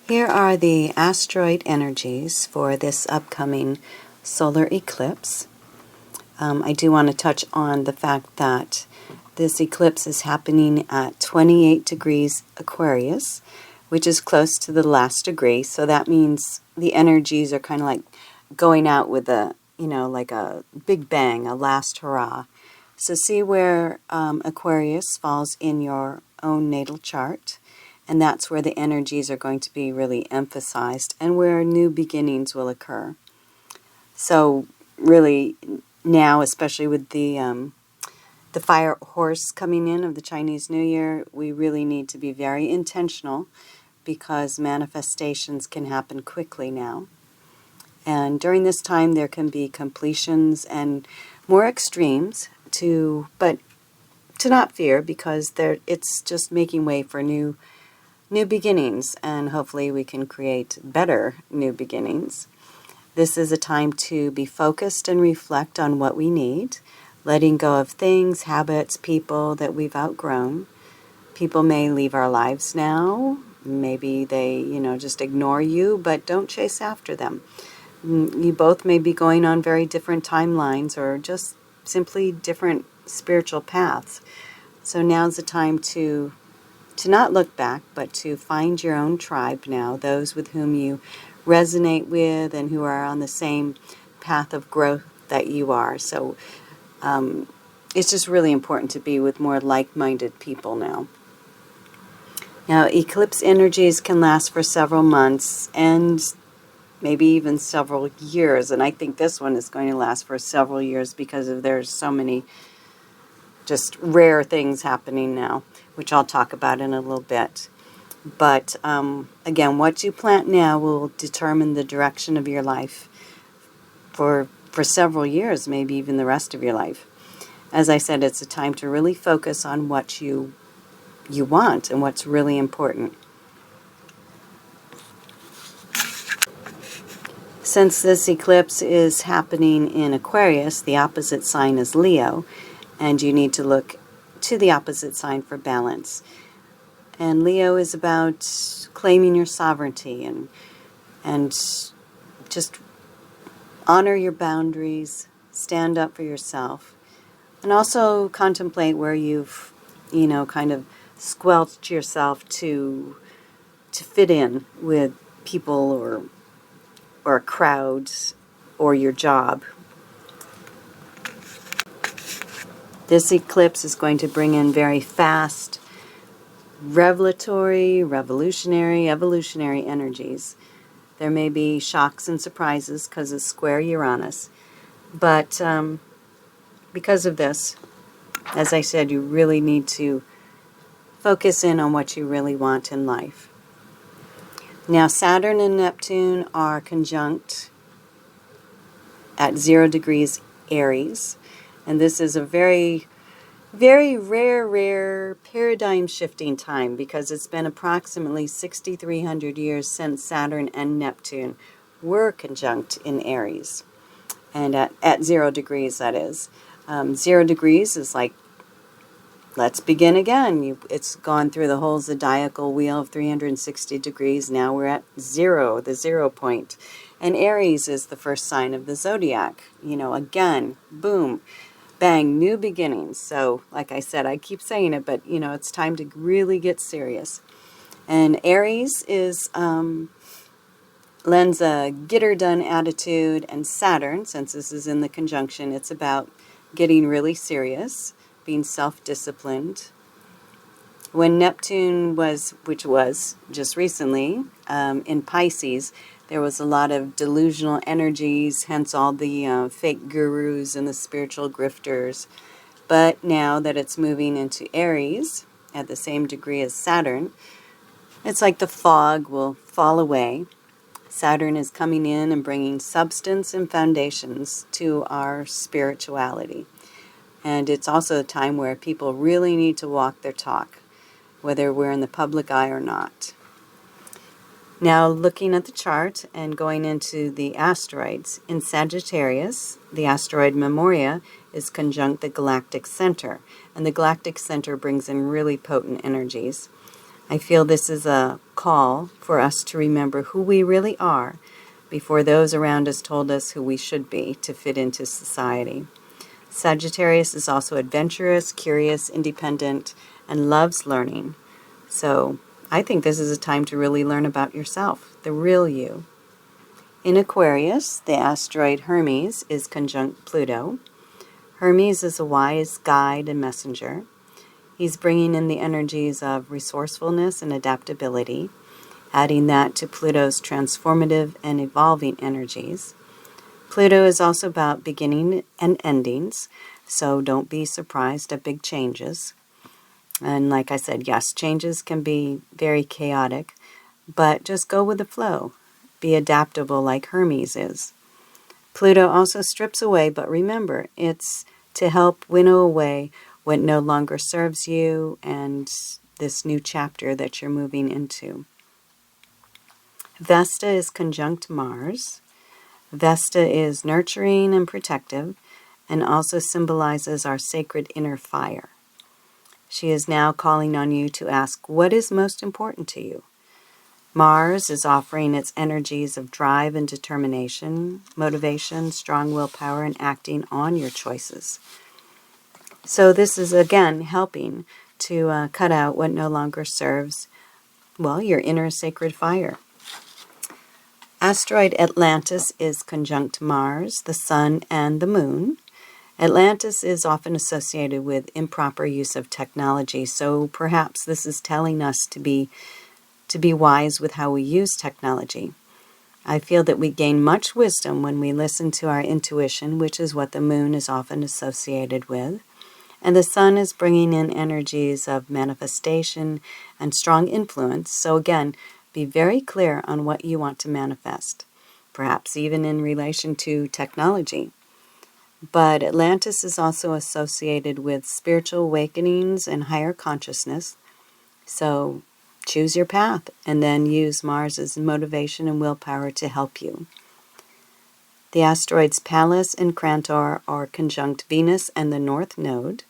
Here are the asteroid energies for this upcoming solar eclipse. I do want to touch on the fact that this eclipse is happening at 28 degrees Aquarius, which is close to the last degree. So that means the energies are kind of like going out with a, like a big bang, a last hurrah. So see where Aquarius falls in your own natal chart. And that's where the energies are going to be really emphasized and where new beginnings will occur. So really now, especially with the fire horse coming in of the Chinese New Year, we really need to be very intentional because manifestations can happen quickly now. And during this time, there can be completions and more extremes but to not fear because it's just making way for new beginnings, and hopefully we can create better new beginnings. This is a time to be focused and reflect on what we need, letting go of things, habits, people that we've outgrown. People may leave our lives now. Maybe they, just ignore you, but don't chase after them. You both may be going on very different timelines or just simply different spiritual paths. So now's the time to not look back, but to find your own tribe now, those with whom you resonate with and who are on the same path of growth that you are. So it's just really important to be with more like-minded people now. Now, eclipse energies can last for several months and maybe even several years, and I think this one is going to last for several years because there's so many just rare things happening now, which I'll talk about in a little bit. But again, what you plant now will determine the direction of your life for several years, maybe even the rest of your life. As I said, it's a time to really focus on what you want and what's really important. Since this eclipse is happening in Aquarius, the opposite sign is Leo, and you need to look to the opposite sign for balance. And Leo is about claiming your sovereignty and just honor your boundaries, stand up for yourself, and also contemplate where you've, kind of squelched yourself to fit in with people or crowds or your job. This eclipse is going to bring in very fast, revelatory, revolutionary, evolutionary energies. There may be shocks and surprises because it's square Uranus. But because of this, as I said, you really need to focus in on what you really want in life. Now, Saturn and Neptune are conjunct at 0 degrees Aries. And this is a very, very rare paradigm-shifting time because it's been approximately 6,300 years since Saturn and Neptune were conjunct in Aries. And at 0 degrees, that is. 0 degrees is like, let's begin again. It's gone through the whole zodiacal wheel of 360 degrees. Now we're at 0, the 0 point. And Aries is the first sign of the zodiac. Again, boom. Bang, new beginnings. So, like I said, I keep saying it, but, it's time to really get serious. And Aries lends a get-her-done attitude, and Saturn, since this is in the conjunction, it's about getting really serious, being self-disciplined. When Neptune which was just recently, in Pisces, there was a lot of delusional energies, hence all the fake gurus and the spiritual grifters. But now that it's moving into Aries, at the same degree as Saturn, it's like the fog will fall away. Saturn is coming in and bringing substance and foundations to our spirituality. And it's also a time where people really need to walk their talk, whether we're in the public eye or not. Now, looking at the chart and going into the asteroids, in Sagittarius, the asteroid Memoria is conjunct the galactic center, and the galactic center brings in really potent energies. I feel this is a call for us to remember who we really are before those around us told us who we should be to fit into society. Sagittarius is also adventurous, curious, independent, and loves learning. So I think this is a time to really learn about yourself, the real you. In Aquarius, the asteroid Hermes is conjunct Pluto. Hermes is a wise guide and messenger. He's bringing in the energies of resourcefulness and adaptability, adding that to Pluto's transformative and evolving energies. Pluto is also about beginning and endings, so don't be surprised at big changes. And like I said, yes, changes can be very chaotic, but just go with the flow. Be adaptable like Hermes is. Pluto also strips away, but remember, it's to help winnow away what no longer serves you and this new chapter that you're moving into. Vesta is conjunct Mars. Vesta is nurturing and protective and also symbolizes our sacred inner fire. She is now calling on you to ask what is most important to you. Mars is offering its energies of drive and determination, motivation, strong willpower, and acting on your choices. So this is, again, helping to cut out what no longer serves, well, your inner sacred fire. Asteroid Atlantis is conjunct Mars, the Sun, and the Moon. Atlantis is often associated with improper use of technology, so perhaps this is telling us to be wise with how we use technology. I feel that we gain much wisdom when we listen to our intuition, which is what the moon is often associated with. And the sun is bringing in energies of manifestation and strong influence. So again, be very clear on what you want to manifest, perhaps even in relation to technology. But Atlantis is also associated with spiritual awakenings and higher consciousness. So choose your path and then use Mars's motivation and willpower to help you. The asteroids Pallas and Crantor are conjunct Venus and the North Node.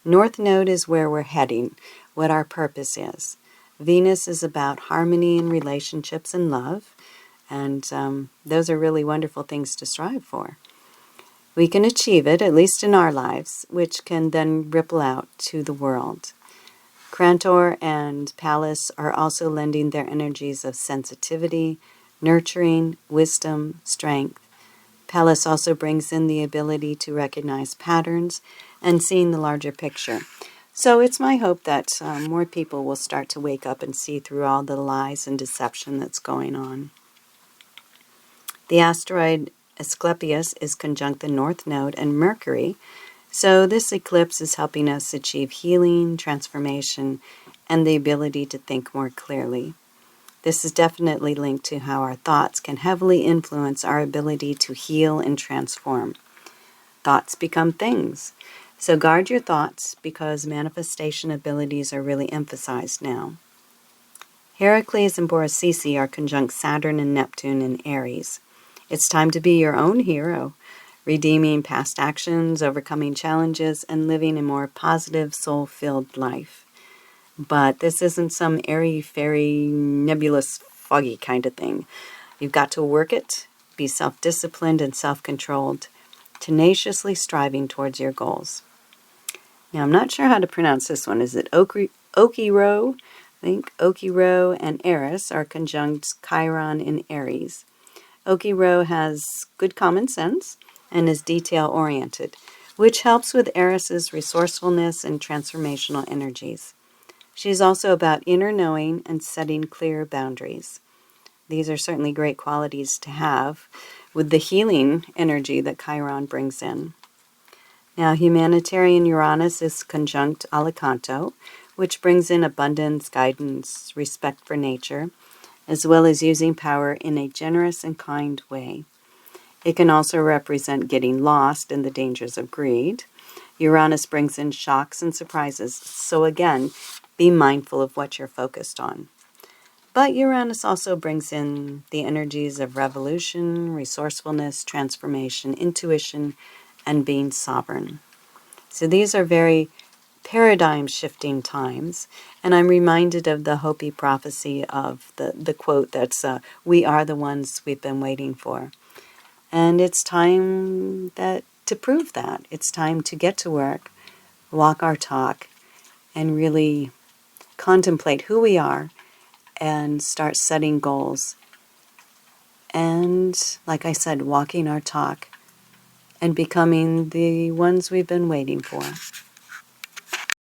North Node is where we're heading, what our purpose is. Venus is about harmony in relationships and love, and those are really wonderful things to strive for. We can achieve it, at least in our lives, which can then ripple out to the world. Crantor and Pallas are also lending their energies of sensitivity, nurturing, wisdom, strength. Pallas also brings in the ability to recognize patterns and seeing the larger picture. So it's my hope that more people will start to wake up and see through all the lies and deception that's going on. The asteroid Asclepius is conjunct the North Node and Mercury, so this eclipse is helping us achieve healing, transformation, and the ability to think more clearly. This is definitely linked to how our thoughts can heavily influence our ability to heal and transform. Thoughts become things. So guard your thoughts because manifestation abilities are really emphasized now. Heracles and Boracisi are conjunct Saturn and Neptune in Aries. It's time to be your own hero, redeeming past actions, overcoming challenges, and living a more positive, soul-filled life. But this isn't some airy-fairy, nebulous, foggy kind of thing. You've got to work it, be self-disciplined and self-controlled, tenaciously striving towards your goals. Now, I'm not sure how to pronounce this one. Is it Okiro? I think Okiro and Eris are conjunct Chiron in Aries. Okiro has good common sense and is detail-oriented, which helps with Eris's resourcefulness and transformational energies. She's also about inner knowing and setting clear boundaries. These are certainly great qualities to have with the healing energy that Chiron brings in. Now, humanitarian Uranus is conjunct Alicanto, which brings in abundance, guidance, respect for nature, as well as using power in a generous and kind way. It can also represent getting lost in the dangers of greed. Uranus brings in shocks and surprises, so again, be mindful of what you're focused on. But Uranus also brings in the energies of revolution, resourcefulness, transformation, intuition, and being sovereign. So these are very paradigm-shifting times. And I'm reminded of the Hopi prophecy of the quote that's, we are the ones we've been waiting for. And it's time to prove that. It's time to get to work, walk our talk, and really contemplate who we are and start setting goals. And, like I said, walking our talk and becoming the ones we've been waiting for.